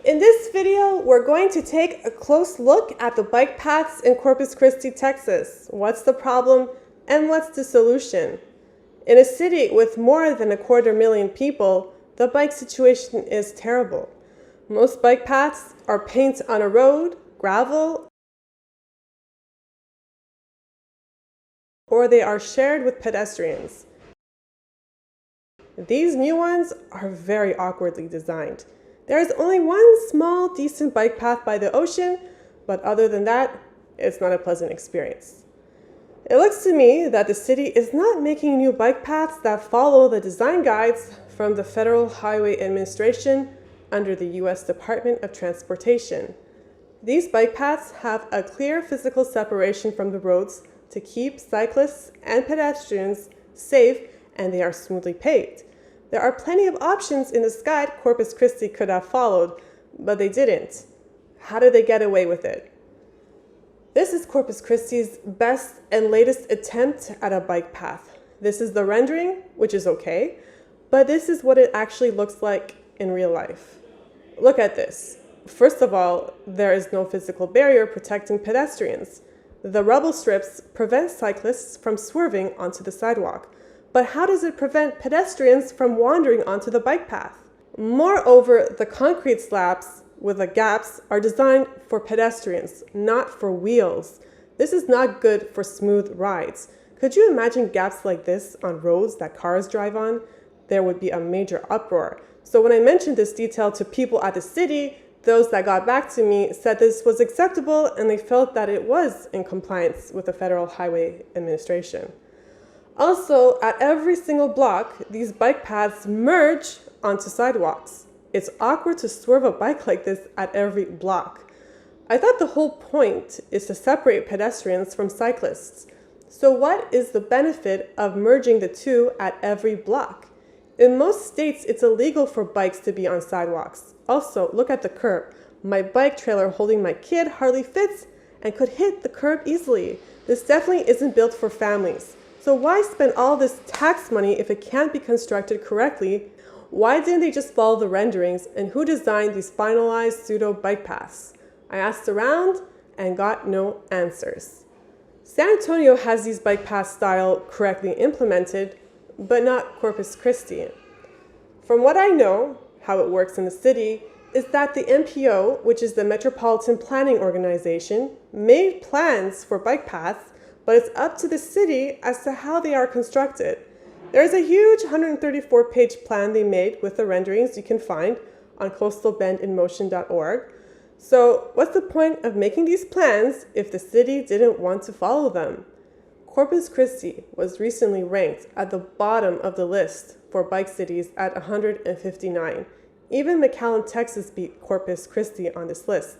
In this video, we're going to take a close look at the bike paths in Corpus Christi, Texas. What's the problem and what's the solution? In a city with more than 250,000 people, the bike situation is terrible. Most bike paths are paint on a road, gravel, or they are shared with pedestrians. These new ones are very awkwardly designed. There is only one small, decent bike path by the ocean, but other than that, it's not a pleasant experience. It looks to me that the city is not making new bike paths that follow the design guides from the Federal Highway Administration under the U.S. Department of Transportation. These bike paths have a clear physical separation from the roads to keep cyclists and pedestrians safe, and they are smoothly paved. There are plenty of options in this guide Corpus Christi could have followed, but they didn't. How did they get away with it? This is Corpus Christi's best and latest attempt at a bike path. This is the rendering, which is okay, but this is what it actually looks like in real life. Look at this. First of all, there is no physical barrier protecting pedestrians. The rubble strips prevent cyclists from swerving onto the sidewalk. But how does it prevent pedestrians from wandering onto the bike path? Moreover, the concrete slabs with the gaps are designed for pedestrians, not for wheels. This is not good for smooth rides. Could you imagine gaps like this on roads that cars drive on? There would be a major uproar. So when I mentioned this detail to people at the city, those that got back to me said this was acceptable and they felt that it was in compliance with the Federal Highway Administration. Also, at every single block, these bike paths merge onto sidewalks. It's awkward to swerve a bike like this at every block. I thought the whole point is to separate pedestrians from cyclists. So what is the benefit of merging the two at every block? In most states, it's illegal for bikes to be on sidewalks. Also, look at the curb. My bike trailer holding my kid hardly fits and could hit the curb easily. This definitely isn't built for families. So why spend all this tax money if it can't be constructed correctly? Why didn't they just follow the renderings, and who designed these finalized pseudo bike paths? I asked around and got no answers. San Antonio has these bike path style correctly implemented, but not Corpus Christi. From what I know, how it works in the city is that the MPO, which is the Metropolitan Planning Organization, made plans for bike paths, but it's up to the city as to how they are constructed. There is a huge 134-page plan they made with the renderings you can find on coastalbendinmotion.org. So what's the point of making these plans if the city didn't want to follow them? Corpus Christi was recently ranked at the bottom of the list for bike cities at 159. Even McAllen, Texas beat Corpus Christi on this list.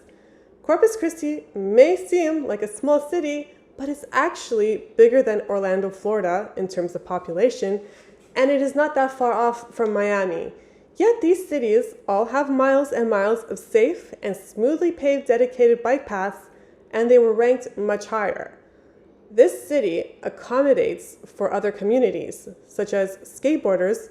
Corpus Christi may seem like a small city, but it's actually bigger than Orlando, Florida in terms of population, and it is not that far off from Miami. Yet these cities all have miles and miles of safe and smoothly paved dedicated bike paths, and they were ranked much higher. This city accommodates for other communities, such as skateboarders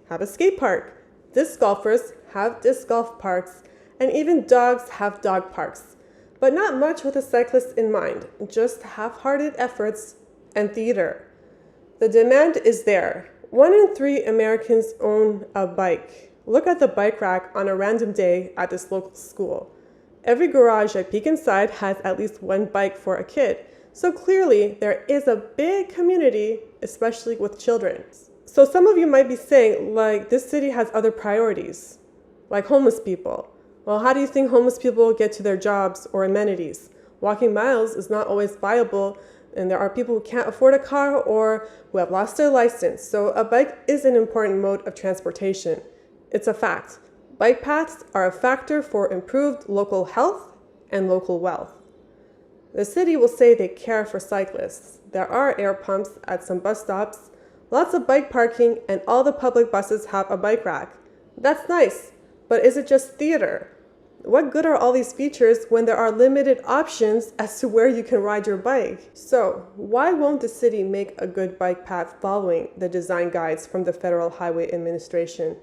have a skate park, disc golfers have disc golf parks, and even dogs have dog parks. But not much with a cyclist in mind, just half-hearted efforts and theater. The demand is there. 1 in 3 Americans own a bike. Look at the bike rack on a random day at this local school. Every garage I peek inside has at least one bike for a kid. So clearly, there is a big community, especially with children. So some of you might be saying, like, this city has other priorities, like homeless people. Well, how do you think homeless people get to their jobs or amenities? Walking miles is not always viable, and there are people who can't afford a car or who have lost their license. So a bike is an important mode of transportation. It's a fact. Bike paths are a factor for improved local health and local wealth. The city will say they care for cyclists. There are air pumps at some bus stops, lots of bike parking, and all the public buses have a bike rack. That's nice, but is it just theater? What good are all these features when there are limited options as to where you can ride your bike? So, why won't the city make a good bike path following the design guides from the Federal Highway Administration?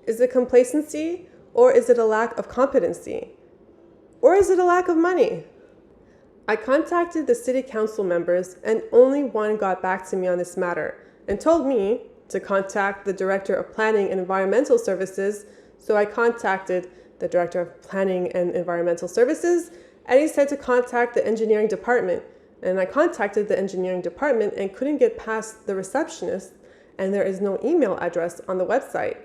Is it complacency, Or is it a lack of competency? Or is it a lack of money? I contacted the city council members and only one got back to me on this matter and told me to contact the Director of Planning and Environmental Services. So I contacted the Director of Planning and Environmental Services, and he said to contact the engineering department. And I contacted the engineering department and couldn't get past the receptionist, and there is no email address on the website.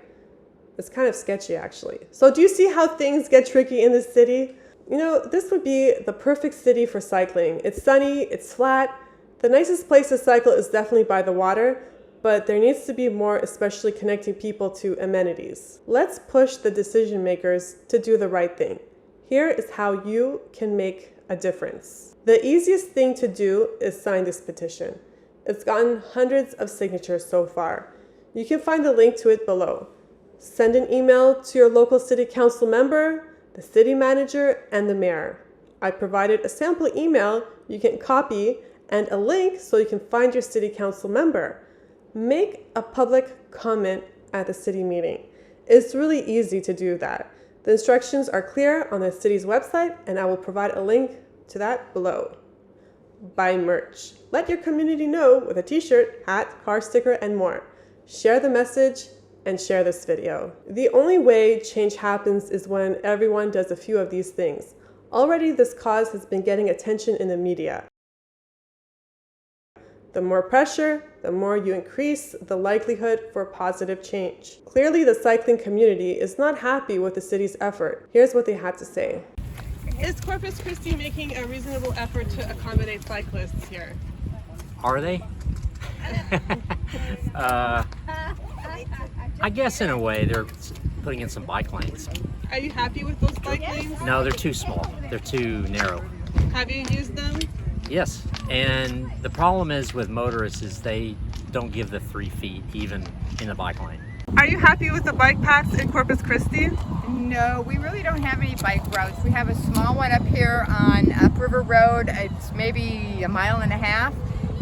It's kind of sketchy, actually. So do you see how things get tricky in this city? You know, this would be the perfect city for cycling. It's sunny, it's flat. The nicest place to cycle is definitely by the water, but there needs to be more, especially connecting people to amenities. Let's push the decision makers to do the right thing. Here is how you can make a difference. The easiest thing to do is sign this petition. It's gotten hundreds of signatures so far. You can find the link to it below. Send an email to your local city council member, the city manager, and the mayor. I provided a sample email you can copy and a link so you can find your city council member. Make a public comment at the city meeting. It's really easy to do that. The instructions are clear on the city's website, and I will provide a link to that below. Buy merch. Let your community know with a t-shirt, hat, car sticker, and more. Share the message and share this video. The only way change happens is when everyone does a few of these things. Already this cause has been getting attention in the media. The more pressure, the more you increase the likelihood for positive change. Clearly, the cycling community is not happy with the city's effort. Here's what they had to say. Is Corpus Christi making a reasonable effort to accommodate cyclists here? Are they? I guess in a way they're putting in some bike lanes. Are you happy with those bike lanes? No, they're too small. They're too narrow. Have you used them? Yes, and the problem is with motorists is they don't give the 3 feet even in the bike lane. Are you happy with the bike paths in Corpus Christi? No, we really don't have any bike routes. We have a small one up here on Upriver Road. It's maybe a mile and a half.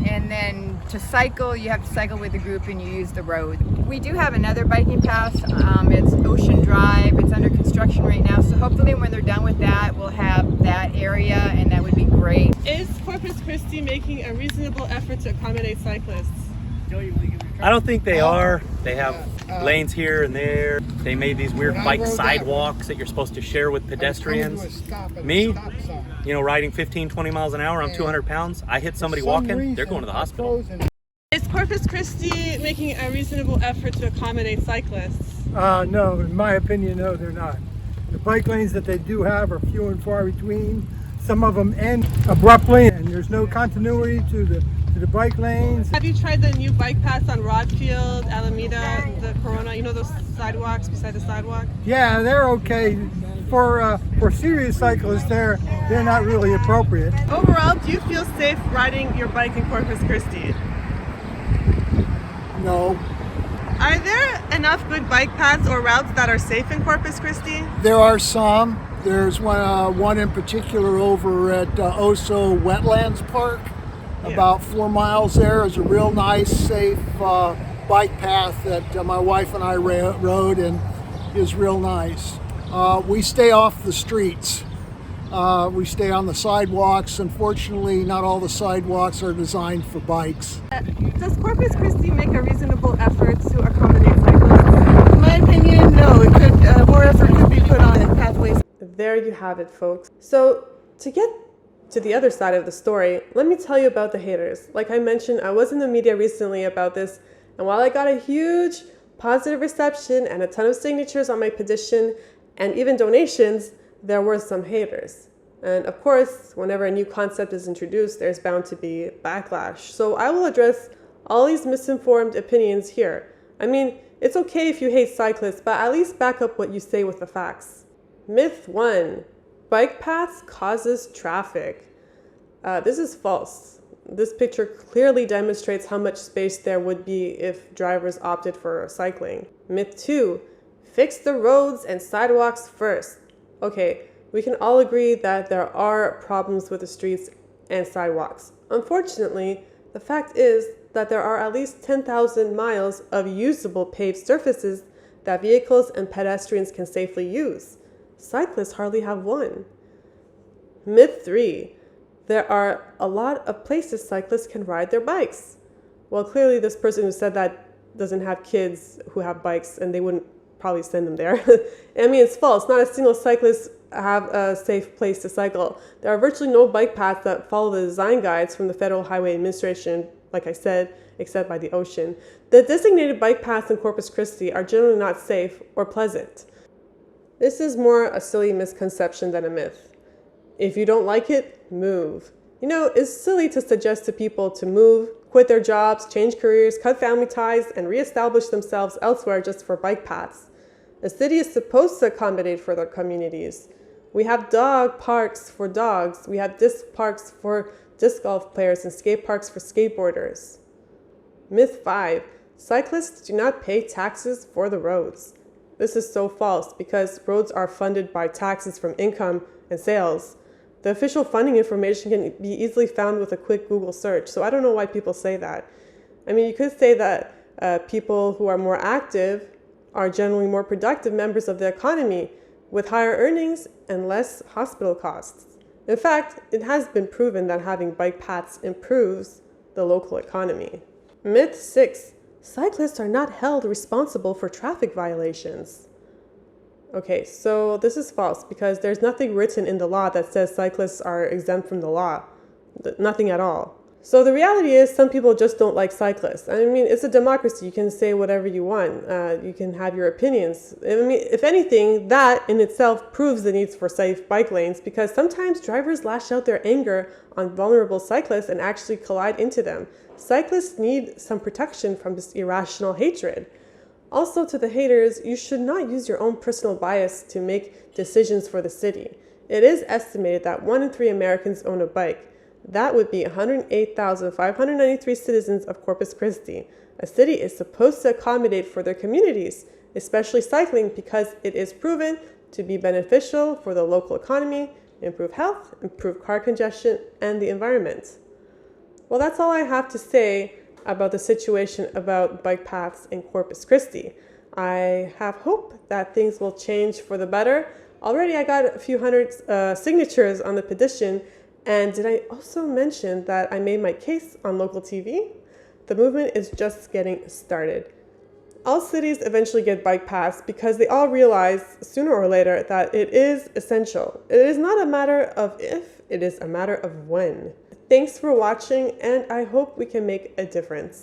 And then to cycle, you have to cycle with a group and you use the road. We do have another biking path. It's Ocean Drive. It's under construction right now. So hopefully when they're done with that, we'll have that area and that would be great. Is Corpus Christi making a reasonable effort to accommodate cyclists? I don't think they are. They have lanes here and there. They made these weird bike sidewalks that you're supposed to share with pedestrians. Me, you know, riding 15, 20 miles an hour, I'm 200 pounds. I hit somebody walking, they're going to the hospital. Is Corpus Christi making a reasonable effort to accommodate cyclists? No, in my opinion, no, they're not. The bike lanes that they do have are few and far between. Some of them end abruptly, and there's no continuity to the bike lanes. Have you tried the new bike paths on Rodfield, Alameda, the Corona? You know those sidewalks beside the sidewalk? Yeah, they're okay. For serious cyclists, they're not really appropriate. Overall, do you feel safe riding your bike in Corpus Christi? No. Are there enough good bike paths or routes that are safe in Corpus Christi? There are some. There's one in particular over at Oso Wetlands Park. About 4 miles there is a real nice, safe bike path that my wife and I rode and is real nice. We stay off the streets. We stay on the sidewalks. Unfortunately, not all the sidewalks are designed for bikes. Does Corpus Christi make a reasonable effort to accommodate cyclists? In my opinion, no. It could more effort could be put on pathways. There you have it, folks. So to get to the other side of the story, let me tell you about the haters. Like I mentioned, I was in the media recently about this, and while I got a huge positive reception and a ton of signatures on my petition and even donations, there were some haters. And of course, whenever a new concept is introduced, there's bound to be backlash. So I will address all these misinformed opinions here. I mean, it's okay if you hate cyclists, but at least back up what you say with the facts. Myth 1. Bike paths causes traffic. This is false. This picture clearly demonstrates how much space there would be if drivers opted for cycling. Myth 2. Fix the roads and sidewalks first. Okay, we can all agree that there are problems with the streets and sidewalks. Unfortunately, the fact is that there are at least 10,000 miles of usable paved surfaces that vehicles and pedestrians can safely use. Cyclists hardly have one. Myth 3. There are a lot of places cyclists can ride their bikes. Well, clearly this person who said that doesn't have kids who have bikes, and they wouldn't probably send them there. I mean, it's false. Not a single cyclist have a safe place to cycle. There are virtually no bike paths that follow the design guides from the Federal Highway Administration, like I said, except by the ocean. The designated bike paths in Corpus Christi are generally not safe or pleasant. This is more a silly misconception than a myth. If you don't like it, move. You know, it's silly to suggest to people to move, quit their jobs, change careers, cut family ties, and reestablish themselves elsewhere just for bike paths. A city is supposed to accommodate for their communities. We have dog parks for dogs. We have disc parks for disc golf players and skate parks for skateboarders. Myth 5. Cyclists do not pay taxes for the roads. This is so false because roads are funded by taxes from income and sales. The official funding information can be easily found with a quick Google search, so I don't know why people say that. I mean, you could say that people who are more active are generally more productive members of the economy with higher earnings and less hospital costs. In fact, it has been proven that having bike paths improves the local economy. Myth 6. Cyclists are not held responsible for traffic violations. Okay, so this is false because there's nothing written in the law that says cyclists are exempt from the law. Nothing at all. So the reality is some people just don't like cyclists. I mean, it's a democracy. You can say whatever you want. You can have your opinions. I mean, if anything, that in itself proves the needs for safe bike lanes because sometimes drivers lash out their anger on vulnerable cyclists and actually collide into them. Cyclists need some protection from this irrational hatred. Also, to the haters, you should not use your own personal bias to make decisions for the city. It is estimated that 1 in 3 Americans own a bike. That would be 108,593 citizens of Corpus Christi. A city is supposed to accommodate for their communities, especially cycling, because it is proven to be beneficial for the local economy, improve health, improve car congestion, and the environment. Well, that's all I have to say about the situation about bike paths in Corpus Christi. I have hope that things will change for the better. Already I got a few hundred signatures on the petition, and did I also mention that I made my case on local TV? The movement is just getting started. All cities eventually get bike paths because they all realize sooner or later that it is essential. It is not a matter of if, it is a matter of when. Thanks for watching, and I hope we can make a difference.